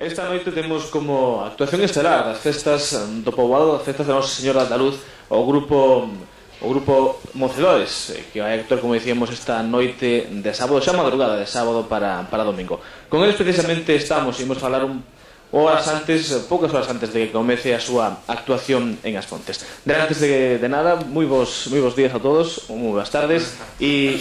Esta noite temos como actuación estelar das festas do poboado, das festas da Nosa Señora da Luz, o grupo Mocedores, que vai actuar, como dicíamos, esta noite de sábado, xa madrugada de sábado para domingo. Con eles precisamente estamos, imos falar poucas horas antes de que comece a súa actuación en As Pontes. Antes de nada, moi bons días a todos, moi boas tardes e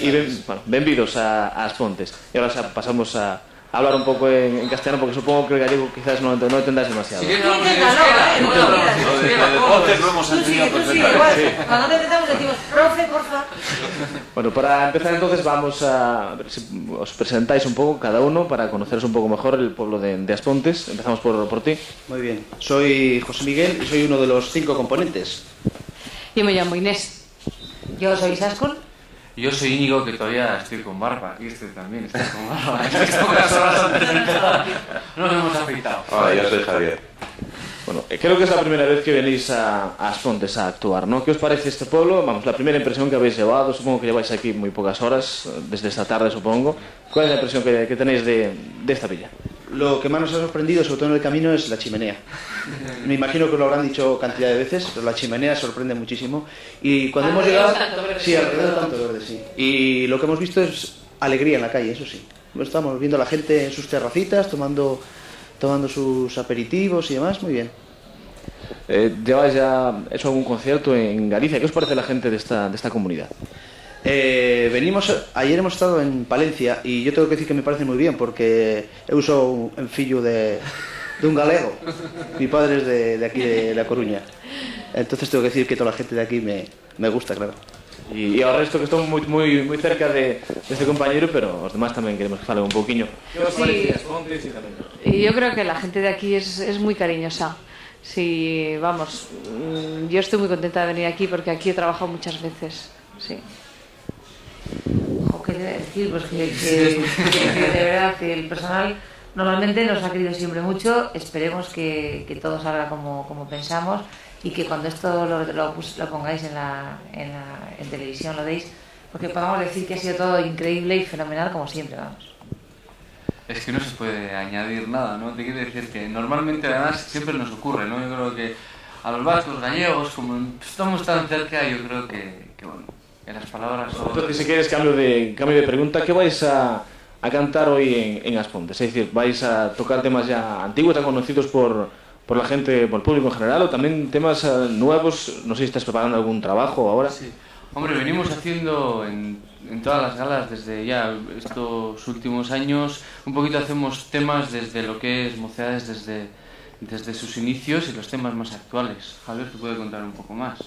benvidos a As Pontes. E agora xa pasamos a hablar un pouco en castellano, porque supongo que el gallego quizás no entendáis demasiado. Sí, no, deportes lo hemos entendido perfectamente. Cuando te intentamos decimos, profe, porfa. Bueno, para empezar entonces vamos a ver si os presentáis un poco cada uno para conoceros un poco mejor el pueblo de As Pontes. Empezamos por ti. Muy bien, soy José Miguel y soy uno de los 5 componentes. Yo me llamo Inés. Yo soy Sascon. Yo soy Íñigo, que todavía estoy con barba. Y este también está con barba. Pocas horas antes de empezar. No nos hemos afeitado. Hola, yo soy Javier. Bueno, creo que es la primera vez que venís a As Pontes a actuar, ¿no? ¿Qué os parece este pueblo? Vamos, la primera impresión que habéis llevado, supongo que lleváis aquí muy pocas horas, desde esta tarde supongo. ¿Cuál es la impresión que tenéis de esta villa? Lo que más nos ha sorprendido, sobre todo en el camino, es la chimenea. Me imagino que lo habrán dicho cantidad de veces, pero la chimenea sorprende muchísimo. Y cuando hemos llegado... Sí, alrededor de tanto verde, sí. Y lo que hemos visto es alegría en la calle, eso sí. Estamos viendo a la gente en sus terracitas, tomando sus aperitivos y demás, muy bien. ¿Lleváis ya hecho algún concierto en Galicia? ¿Qué os parece la gente de esta comunidad? Ayer hemos estado en Palencia y yo tengo que decir que me parece muy bien porque he usado un fillo de un galego. Mi padre es de aquí de La Coruña, entonces tengo que decir que toda la gente de aquí me gusta, claro. Y ahora esto que estamos muy cerca de este compañero, pero los demás también queremos que falen un poquinho. ¿Qué os parece As Pontes y tamén? Y yo creo que la gente de aquí es muy cariñosa. Sí, vamos, yo estoy muy contenta de venir aquí porque aquí he trabajado muchas veces, sí. ¿Qué decir? Pues que de verdad que el personal normalmente nos ha querido siempre mucho. Esperemos que todo salga como pensamos y que cuando esto lo pongáis en televisión, lo deis, porque podamos decir que ha sido todo increíble y fenomenal como siempre, vamos. Es que no se puede añadir nada, ¿no? Te quiero decir que normalmente además siempre nos ocurre, ¿no? Yo creo que a los vascos, gallegos, como estamos tan cerca, yo creo que bueno, que las palabras son... Entonces, si quieres cambio de pregunta, ¿qué vais a cantar hoy en As Pontes? Es decir, ¿vais a tocar temas ya antiguos, ya conocidos por la gente, por el público en general, o también temas nuevos? No sé si estás preparando algún trabajo ahora. Sí. Hombre, venimos haciendo en todas las galas desde ya estos últimos años, un poquito hacemos temas desde lo que es Mocedades, desde sus inicios y los temas más actuales. Javier, ¿te puede contar un poco más?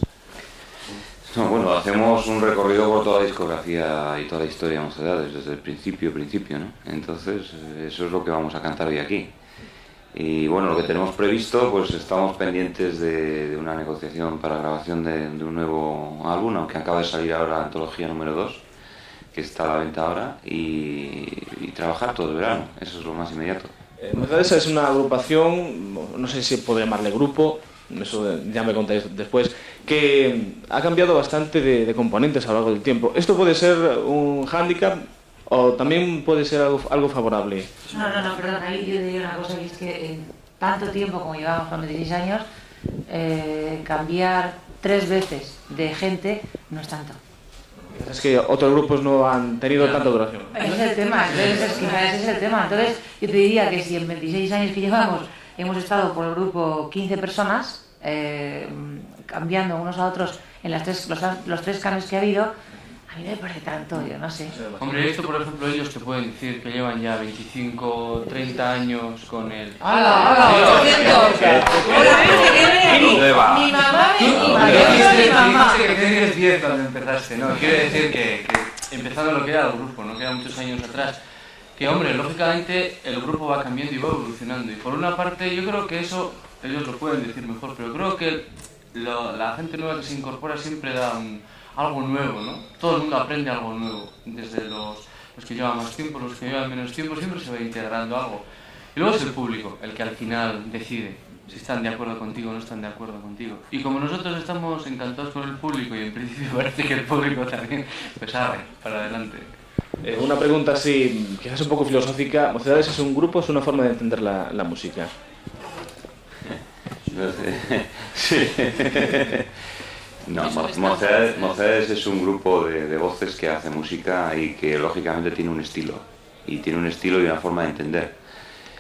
No, bueno, hacemos un recorrido por toda la discografía y toda la historia de Mocedades, desde el principio, ¿no? Entonces, eso es lo que vamos a cantar hoy aquí. Y bueno, lo que tenemos previsto, pues estamos pendientes de una negociación para la grabación de un nuevo álbum, aunque acaba de salir ahora Antología número 2, que está a la venta ahora, y trabajar todo el verano, eso es lo más inmediato. Mocedades es una agrupación, no sé si puedo llamarle grupo, eso ya me contáis después, que ha cambiado bastante de componentes a lo largo del tiempo. ¿Esto puede ser un hándicap o también puede ser algo favorable? No, perdón, ahí yo diría una cosa, que es que en tanto tiempo como llevamos, con 16 años, cambiar 3 veces de gente no es tanto. Es que otros grupos no han tenido tanta duración. Ese es el tema, entonces yo te diría que si en 26 años que llevamos hemos estado por el grupo 15 personas, cambiando unos a otros en los 3 cambios que ha habido, a mí me parece tanto, yo no sé. Hombre, esto por ejemplo ellos te pueden decir que llevan ya 25, 30 años con él. ¡Hala! ¿Dónde va? Mi mamá Dijiste que tenías 10 cuando empezaste, ¿no? Quiere decir que empezando lo que era el grupo, ¿no? Que era muchos años atrás. Que hombre, lógicamente el grupo va cambiando y va evolucionando. Y por una parte yo creo que eso ellos lo pueden decir mejor, pero creo que la gente nueva que se incorpora siempre da algo nuevo, ¿no? Todo el mundo aprende algo nuevo, desde los que llevan más tiempo, los que llevan menos tiempo, siempre se va integrando algo. Y luego es el público el que al final decide si están de acuerdo contigo o no están de acuerdo contigo. Y como nosotros estamos encantados con el público y en principio parece que el público también, pues arre, para adelante. Una pregunta así, quizás un poco filosófica. ¿Mocedades es un grupo o es una forma de entender la música? Sí. No, Mocedades es un grupo de voces que hace música y que lógicamente tiene un estilo. Y tiene un estilo y una forma de entender.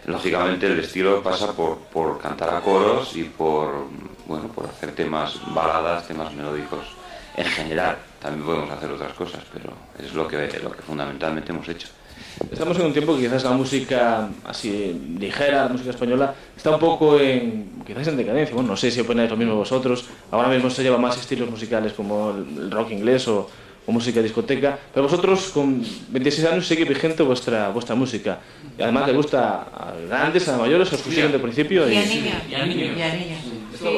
Lógicamente el estilo pasa por cantar a coros y por hacer temas baladas, temas melódicos en general. También podemos hacer otras cosas, pero es lo que fundamentalmente hemos hecho. Estamos en un tiempo que quizás la música así ligera, la música española, está un poco quizás en decadencia. Bueno, no sé si opináis lo mismo vosotros. Ahora mismo se lleva más estilos musicales como el rock inglés o música de discoteca, pero vosotros con 26 años sigue vigente vuestra música. Y además le gusta a grandes, a mayores, os siguen de principio. Y a niños. Sí,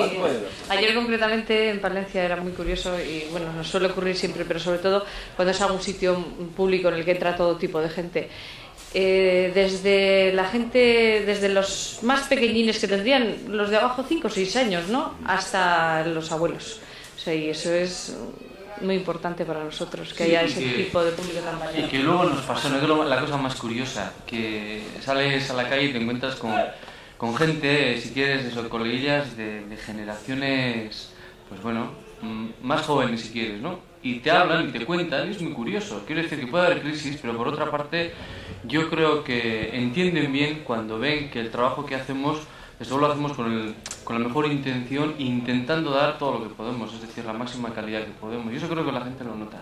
ayer concretamente en Palencia era muy curioso y bueno, nos suele ocurrir siempre, pero sobre todo cuando es algún sitio público en el que entra todo tipo de gente. Desde la gente, desde los más pequeñines que tendrían los de abajo 5 o 6 años, ¿no? Hasta los abuelos. O sea, y eso es muy importante para nosotros, que haya ese tipo de público tan variado. Y que luego nos pasó, ¿no? La cosa más curiosa, que sales a la calle y te encuentras con gente, si quieres, eso, coleguillas de generaciones, pues bueno, más jóvenes si quieres, ¿no? Y te hablan y te cuentan, y es muy curioso. Quiero decir que puede haber crisis, pero por otra parte, yo creo que entienden bien cuando ven que el trabajo que hacemos, eso lo hacemos con la mejor intención, intentando dar todo lo que podemos, es decir, la máxima calidad que podemos. Y eso creo que la gente lo nota.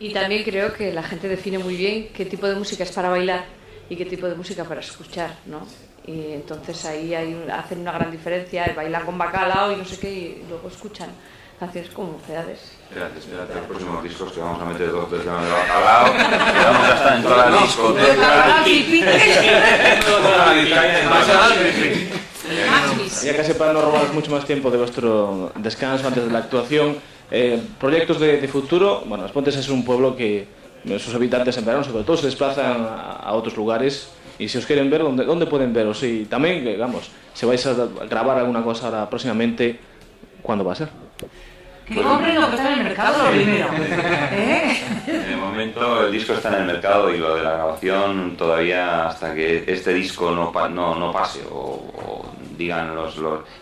Y también creo que la gente define muy bien qué tipo de música es para bailar y qué tipo de música para escuchar, ¿no? Y entonces ahí hacen una gran diferencia, el bailar con bacalao y no sé qué, y luego escuchan canciones como Mocedades. Espérate, los próximos discos que vamos a meter 2 de bacalao, que vamos a estar en toda la discoteca. Ya casi para no robaros mucho más tiempo de vuestro descanso antes de la actuación, proyectos de futuro. Bueno, As Pontes es un pueblo que sus habitantes en verano sobre todo se desplazan a otros lugares. Y si os quieren ver, ¿dónde pueden veros? Y también, digamos, si vais a grabar alguna cosa ahora próximamente, ¿cuándo va a ser? Que compren lo que está en el mercado primero. De momento el disco está en el mercado y lo de la grabación todavía hasta que este disco no pase o digan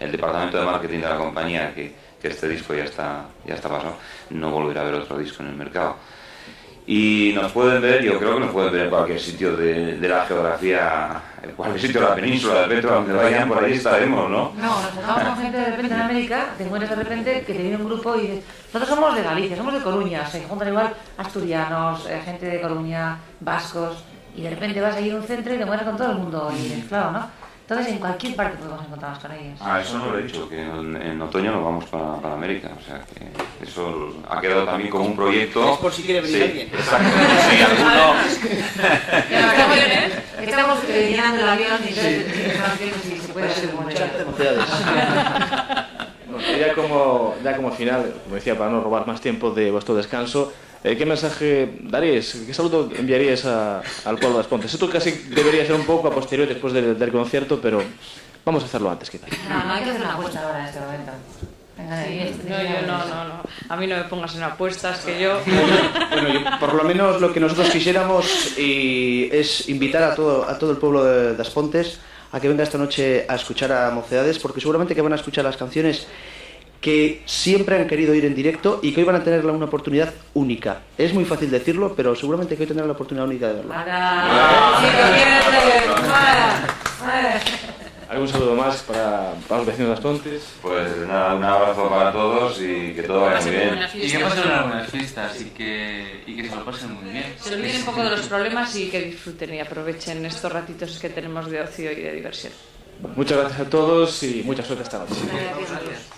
el departamento de marketing de la compañía que este disco ya está pasado, no volverá a haber otro disco en el mercado. Y nos pueden ver, yo creo que nos pueden ver en cualquier sitio de la geografía, en cualquier sitio de la península de Petro, donde vayan, por ahí estaremos, ¿no? No, nos tocamos con gente de repente en América, te encuentras de repente que te viene un grupo y dices, nosotros somos de Galicia, somos de Coruña, se juntan igual asturianos, gente de Coruña, vascos, y de repente vas a ir a un centro y te encuentras con todo el mundo, y dices, claro, ¿no? Entonces en cualquier parte podemos encontrarnos con ellos. Eso no lo he dicho, que en otoño nos vamos para América, o sea que eso ha quedado también como un proyecto. Es por si quiere venir alguien. Exacto, si alguno... Estamos llenando el avión y entonces si se puede hacer como Bueno, ya como final, como decía, para no robar más tiempo de vuestro descanso, ¿qué mensaje daríais, qué saludo enviaríais al pueblo de As Pontes? Esto casi debería ser un poco a posteriori después del concierto, pero vamos a hacerlo antes quizás. No hay que hacer una apuesta ahora en este momento. No. A mí no me pongas en apuestas, que yo... Bueno, por lo menos lo que nosotros quisiéramos es invitar a todo el pueblo de As Pontes a que venga esta noche a escuchar a Mocedades, porque seguramente que van a escuchar las canciones que siempre han querido ir en directo y que hoy van a tener una oportunidad única. Es muy fácil decirlo, pero seguramente que hoy tendrán la oportunidad única de verlo. ¿Algún saludo más para los vecinos de As Pontes? Pues nada, un abrazo para todos y que todo vaya muy bien. Y que pasen unas buenas fiestas y que se lo pasen muy bien. Se olviden un poco de los problemas y que disfruten y aprovechen estos ratitos que tenemos de ocio y de diversión. Muchas gracias a todos y mucha suerte esta noche. Gracias.